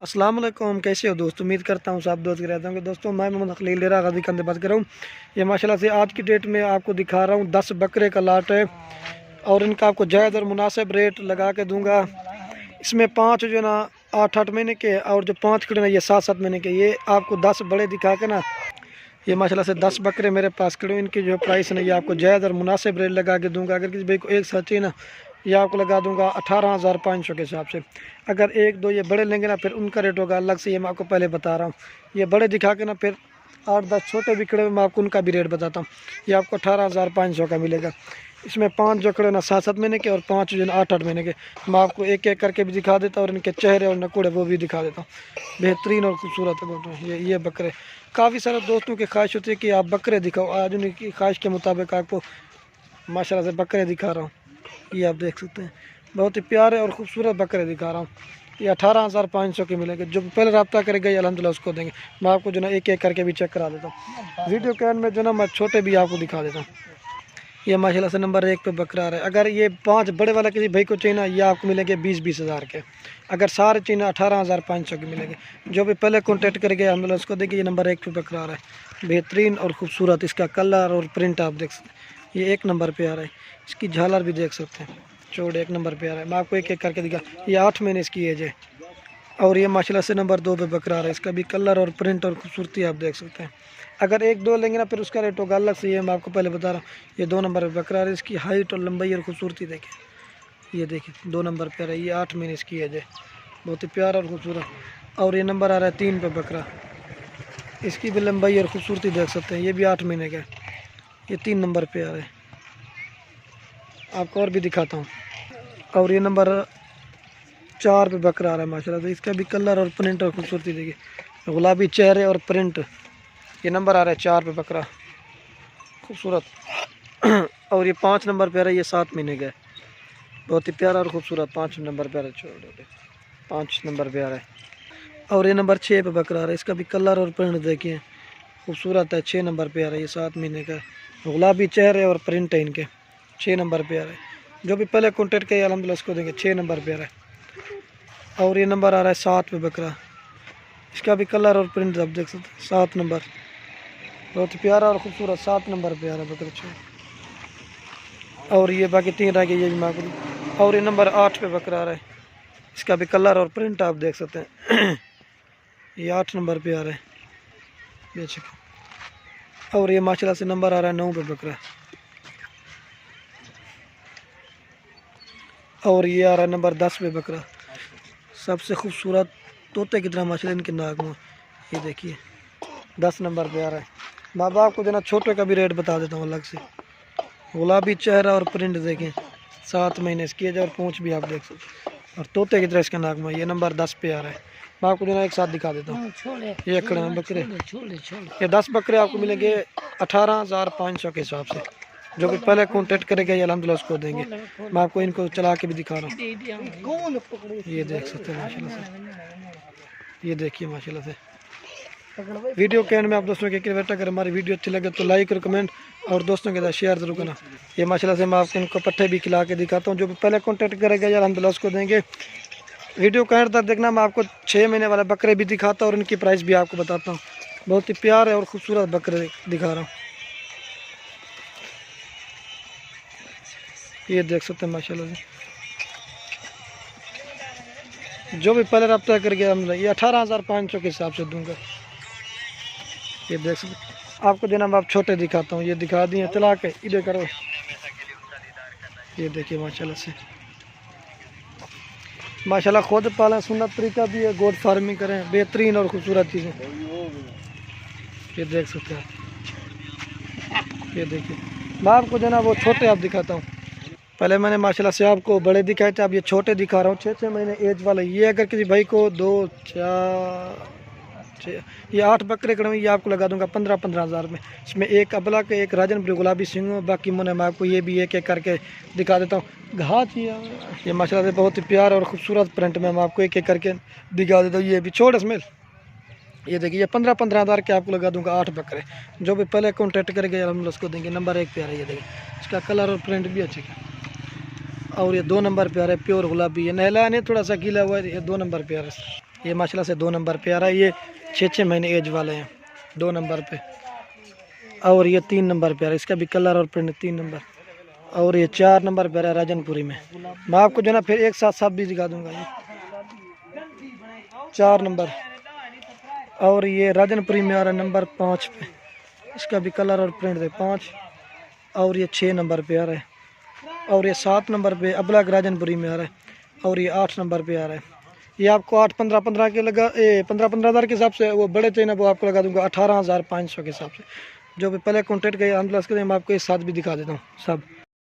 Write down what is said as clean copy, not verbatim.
अस्सलाम वालेकुम, कैसे हो दोस्तों। उम्मीद करता हूँ सब दोस्त रहते होंगे। दोस्तों मैं मोहम्मद खलील डेरा गाजी कंदे बात कर रहा हूँ। ये माशाल्लाह से आज की डेट में आपको दिखा रहा हूँ 10 बकरे का लाट है और इनका आपको जायज़ और मुनासिब रेट लगा के दूंगा। इसमें 5 जो है ना 8-8 महीने के और जो 5 खड़े ना ये 7-7 महीने के। ये आपको 10 बड़े दिखा के ना ये माशाल्लाह से 10 बकरे मेरे पास खड़े। इनकी जो प्राइस है ना ये आपको जायज़ और मुनासिब रेट लगा के दूंगा। अगर किसी भाई को एक साथ चाहिए ना ये आपको लगा दूंगा 18,500 के हिसाब से। अगर एक दो ये बड़े लेंगे ना फिर उनका रेट होगा अलग से, ये मैं आपको पहले बता रहा हूँ। ये बड़े दिखा के ना फिर 8-10 छोटे भी खड़े मैं आपको उनका भी रेट बताता हूँ। ये आपको 18,500 का मिलेगा। इसमें 5 जो खड़े ना 7-7 महीने के और 5 जो ना 8-8 महीने के। मैं आपको एक एक करके भी दिखा देता हूँ और इनके चेहरे और नकुड़े वो भी दिखा देता हूँ। बेहतरीन और खूबसूरत है ये बकरे। काफ़ी सारे दोस्तों की ख्वाहिश होती है कि आप बकरे दिखाओ। आज उनकी ख्वाहिश के मुताबिक आपको माशाल्लाह से बकरे दिखा रहा हूँ। ये आप देख सकते हैं बहुत ही प्यारे और ख़ूबसूरत बकरे दिखा रहा हूँ। ये 18,500 के मिलेंगे। जो पहले रब्ता करेगा ये अल्हम्दुलिल्लाह उसको देंगे। मैं आपको जो ना एक एक करके भी चेक करा देता हूँ। वीडियो के एंड में जो ना मैं छोटे भी आपको दिखा देता हूँ। ये माशाल्लाह से नंबर 1 पे बकरा है। अगर ये 5 बड़े वाला किसी भाई को चाहिए ना ये आपको मिलेंगे 20-20 हज़ार के। अगर सारे चाहिए ना 18,500 के मिलेंगे। जो भी पहले कॉन्टेक्ट करेंगे अल्हम्दुलिल्लाह उसको देखिए। ये नंबर 1 पे बकरा है, बेहतरीन और ख़ूबसूरत। इसका कलर और प्रिंट आप देख सकते हैं। ये 1 नंबर पे आ रहा है। इसकी झालर भी देख सकते हैं, चौड़े 1 नंबर पे आ रहा है। मैं आपको एक एक करके दिखा। ये 8 महीने इसकी एज है। और ये माशाल्लाह से नंबर 2 पे बकरा है। इसका भी कलर और प्रिंट और खूबसूरती आप देख सकते हैं। अगर एक दो लेंगे ना फिर उसका रेट होगा अलग से। ये मैं आपको पहले बता रहा हूँ। ये 2 नंबर पे बकरा है। इसकी हाइट और लंबाई और खूबसूरती देखिए। ये देखिए 2 नंबर पे आ रहा है। ये 8 महीने इसकी एज है, बहुत ही प्यारा और खूबसूरत। और ये नंबर आ रहा है 3 पे बकरा। इसकी भी लंबाई और खूबसूरती देख सकते हैं। ये भी 8 महीने का है। ये 3 नंबर पे आ रहा है। आपको और भी दिखाता हूँ। और ये नंबर 4 पे बकरा आ रहा है माशाल्लाह से। इसका भी कलर और प्रिंट और खूबसूरती देखिए, गुलाबी चेहरे और प्रिंट। ये नंबर आ रहा है 4 पे बकरा, खूबसूरत। और ये 5 नंबर पे आ रहा है। ये 7 महीने का है, बहुत ही प्यारा और खूबसूरत। 5 नंबर पे आ रहा है, 5 नंबर पे आ रहा है। और ये नंबर 6 पे बकरा आ रहा है। इसका भी कलर और प्रिंट देखिए, खूबसूरत है। 6 नंबर पे आ रहा है। ये 7 महीने का, गुलाबी चेहरे और प्रिंट है इनके। 6 नंबर पे आ रहा है। जो भी पहले कॉन्टेक्ट किया अल्हम्दुलिल्लाह उसको देंगे। 6 नंबर पे आ रहा है। और ये नंबर आ रहा है 7 पे बकरा। इसका भी कलर और प्रिंट आप देख सकते हैं। 7 नंबर, बहुत ही प्यारा और खूबसूरत। 7 नंबर पे आ रहा है बकरा 6। और ये बाकी 3 रह गए, ये भी माकूल। और ये नंबर 8 पे बकरा आ रहा है। इसका भी कलर और प्रिंट आप देख सकते हैं। ये 8 नंबर पे आ रहा है बेशक। और ये माशाल्लाह से नंबर आ रहा है 9 पे बकरा। और ये आ रहा है नंबर 10 पे बकरा। सबसे खूबसूरत तोते की तरह माशाल्लाह इनके नाक में। ये देखिए 10 नंबर पे आ रहा है। माँ बाप को देना छोटे का भी रेट बता देता हूँ अलग से। गुलाबी चेहरा और प्रिंट देखें, 7 महीने इसकी एज और पूँछ भी आप देख सकते हैं। और तोते की तरह इसके नाक में। ये नंबर 10 पे आ रहा है। मैं आपको देना एक साथ दिखा देता हूँ। ये खड़े हैं बकरे। ये 10 बकरे आपको मिलेंगे 18,500 के हिसाब से। जो भी पहले कॉन्टेक्ट करेगा ये अल्हम्दुलिल्लाह उसको देंगे। मैं आपको इनको चला के भी दिखा रहा हूँ। ये देख सकते हैं माशाल्लाह से। ये देखिए माशाल्लाह से। वीडियो के एंड में आप दोस्तों के रिक्वेस्ट, अगर हमारी वीडियो अच्छी लगे तो लाइक और कमेंट और दोस्तों के साथ शेयर जरूर करना। ये माशाल्लाह से मैं आपको इनको पट्टे भी खिला के दिखाता हूँ। जो भी पहले कॉन्टेक्ट करेगा यार अल्हम्दुलिल्लाह उसको देंगे। वीडियो का एंड तक देखना। मैं आपको 6 महीने वाले बकरे भी दिखाता हूँ और इनकी प्राइस भी आपको बताता हूँ। बहुत ही प्यारे और खूबसूरत बकरे दिखा रहा हूँ। ये देख सकते हैं माशाल्लाह से। जो भी पहले रब्ता कर गया हम ये 18,500 के हिसाब से दूंगा। ये देख सकते आपको देना। मैं आप छोटे दिखाता हूँ। ये दिखा दिए चला के इधर करो। ये देखिए माशाल्लाह से। माशाल्लाह खुद पालें, सुन्नत तरीका भी है। गोट फार्मिंग करें, बेहतरीन और खूबसूरत चीज़ें। ये देख सकते हैं। ये देखिए मैं आपको देना वो छोटे आप दिखाता हूँ। पहले मैंने माशाल्लाह से आपको बड़े दिखाए थे, अब ये छोटे दिखा रहा हूँ। 6-6 महीने एज वाला। ये अगर किसी भाई को 2-4-6 ये 8 बकरे खड़े हुए ये आपको लगा दूंगा 15-15 हज़ार में। इसमें एक अबला के, एक राजन ब्लू गुलाबी सिंह, बाकी मुने मैं आपको ये भी एक एक करके दिखा देता हूँ। घास ये माशाल्लाह से बहुत ही प्यार और खूबसूरत प्रिंट में मैं आपको एक एक करके दिखा देता हूँ। ये भी छोड़ इसमें ये देखिए ये 15-15 हज़ार के आपको लगा दूंगा 8 बकरे। जो भी पहले कॉन्टेक्ट करेंगे हम उसको देंगे। नंबर 1 पे आ रहा है, ये देखिए इसका कलर और प्रिंट भी अच्छे है। और ये 2 नंबर पे आ रहा है, प्योर गुलाबी है, नहला नहीं थोड़ा सा गीला हुआ है। ये 2 नंबर पे आ रहा है, ये माशाल्लाह से 2 नंबर पे आ रहा है। ये 6-6 महीने एज वाले हैं 2 नंबर पे। और ये 3 नंबर पे आ रहा है, इसका भी कलर और प्रिंट 3 नंबर। और ये 4 नंबर पे आ रहा है राजनपुरी में। मैं आपको जो ना फिर एक साथ सब भी दिखा दूंगा। ये 4 नंबर। और ये राजनपुरी में आ रहा है नंबर 5 पे, इसका भी कलर और प्रिंट है 5। और ये 6 नंबर पे आ रहा है। और ये 7 नंबर पे अबलग राजनपुरी में आ रहा है। और ये 8 नंबर पे आ रहा है। ये आपको 8-15-15 के लगा 15-15 हज़ार के हिसाब से। वो बड़े चाहिए ना वो आपको लगा दूंगा 18,500 के हिसाब से। जो भी पहले कॉन्टेक्ट किया हम प्लस करें, मैं आपको एक साथ भी दिखा देता हूँ सब।